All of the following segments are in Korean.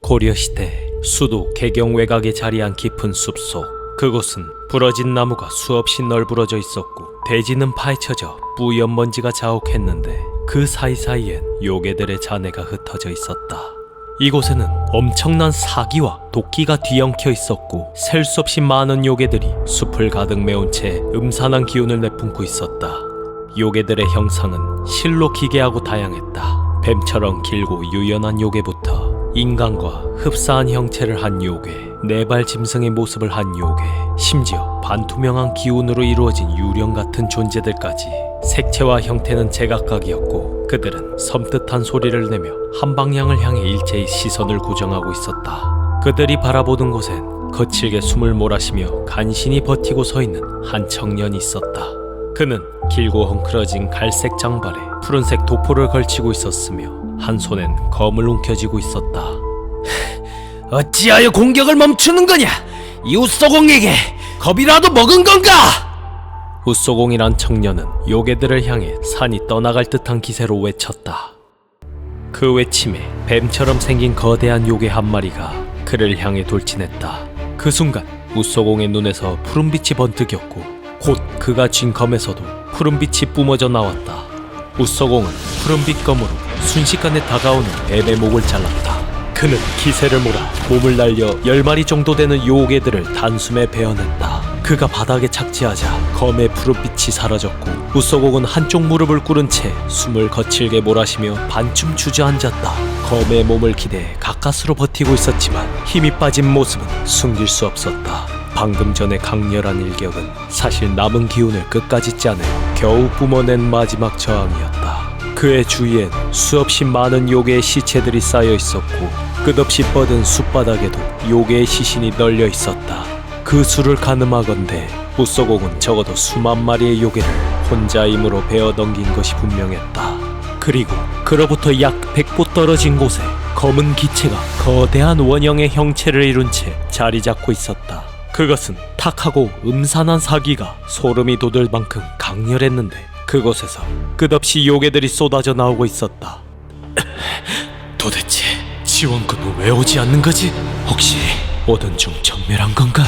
고려시대 수도 개경 외곽에 자리한 깊은 숲속. 그곳은 부러진 나무가 수없이 널브러져 있었고 대지는 파헤쳐져 뿌연 먼지가 자욱했는데 그 사이사이엔 요괴들의 잔해가 흩어져 있었다. 이곳에는 엄청난 사기와 도끼가 뒤엉켜 있었고 셀 수 없이 많은 요괴들이 숲을 가득 메운 채 음산한 기운을 내뿜고 있었다. 요괴들의 형상은 실로 기괴하고 다양했다. 뱀처럼 길고 유연한 요괴부터 인간과 흡사한 형체를 한 요괴, 네발 짐승의 모습을 한 요괴, 심지어 반투명한 기운으로 이루어진 유령 같은 존재들까지. 색채와 형태는 제각각이었고 그들은 섬뜩한 소리를 내며 한 방향을 향해 일제히 시선을 고정하고 있었다. 그들이 바라보는 곳엔 거칠게 숨을 몰아쉬며 간신히 버티고 서 있는 한 청년이 있었다. 그는 길고 헝클어진 갈색 장발에 푸른색 도포를 걸치고 있었으며 한 손엔 검을 움켜쥐고 있었다. 어찌하여 공격을 멈추는 거냐? 이 우소공에게 겁이라도 먹은 건가? 우소공이란 청년은 요괴들을 향해 산이 떠나갈 듯한 기세로 외쳤다. 그 외침에 뱀처럼 생긴 거대한 요괴 한 마리가 그를 향해 돌진했다. 그 순간 우소공의 눈에서 푸른빛이 번뜩였고 곧 그가 쥔 검에서도 푸른빛이 뿜어져 나왔다. 우소공은 푸른빛 검으로 순식간에 다가오는 뱀의 목을 잘랐다. 그는 기세를 몰아 몸을 날려 10마리 정도 되는 요괴들을 단숨에 베어냈다. 그가 바닥에 착지하자 검의 푸른빛이 사라졌고 우소공은 한쪽 무릎을 꿇은 채 숨을 거칠게 몰아쉬며 반쯤 주저앉았다. 검의 몸을 기대해 가까스로 버티고 있었지만 힘이 빠진 모습은 숨길 수 없었다. 방금 전의 강렬한 일격은 사실 남은 기운을 끝까지 짜내 겨우 뿜어낸 마지막 저항이었다. 그의 주위엔 수없이 많은 요괴의 시체들이 쌓여 있었고 끝없이 뻗은 숲바닥에도 요괴의 시신이 널려 있었다. 그 수를 가늠하건대 우소공은 적어도 수만 마리의 요괴를 혼자 힘으로 베어 넘긴 것이 분명했다. 그리고 그로부터 약 100보 떨어진 곳에 검은 기체가 거대한 원형의 형체를 이룬 채 자리 잡고 있었다. 그것은 탁하고 음산한 사기가 소름이 돋을 만큼 강렬했는데 그곳에서 끝없이 요괴들이 쏟아져 나오고 있었다. 도대체 지원군은 왜 오지 않는 거지? 혹시 오던 중 전멸한 건가?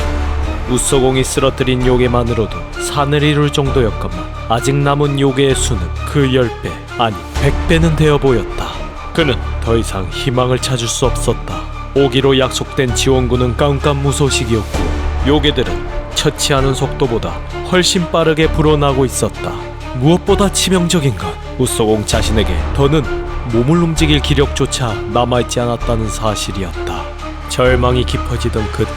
우소공이 쓰러뜨린 요괴만으로도 산을 이룰 정도였건만 아직 남은 요괴의 수는 그 10배 아니 100배는 되어 보였다. 그는 더 이상 희망을 찾을 수 없었다. 오기로 약속된 지원군은 깜깜무소식이었고 요괴들은 처치하는 속도보다 훨씬 빠르게 불어나고 있었다. 무엇보다 치명적인 건 우소공 자신에게 더는 몸을 움직일 기력조차 남아있지 않았다는 사실이었다. 절망이 깊어지던 그때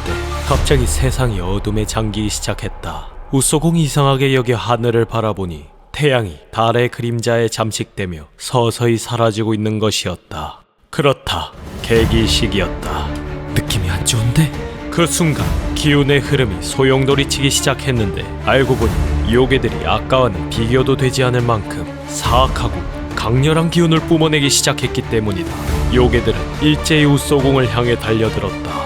갑자기 세상이 어둠에 잠기기 시작했다. 우소공이 이상하게 여겨 하늘을 바라보니 태양이 달의 그림자에 잠식되며 서서히 사라지고 있는 것이었다. 그렇다. 개기식이었다. 느낌이 안 좋은데? 그 순간 기운의 흐름이 소용돌이치기 시작했는데 알고 보니 요괴들이 아까와는 비교도 되지 않을 만큼 사악하고 강렬한 기운을 뿜어내기 시작했기 때문이다. 요괴들은 일제히 우소공을 향해 달려들었다.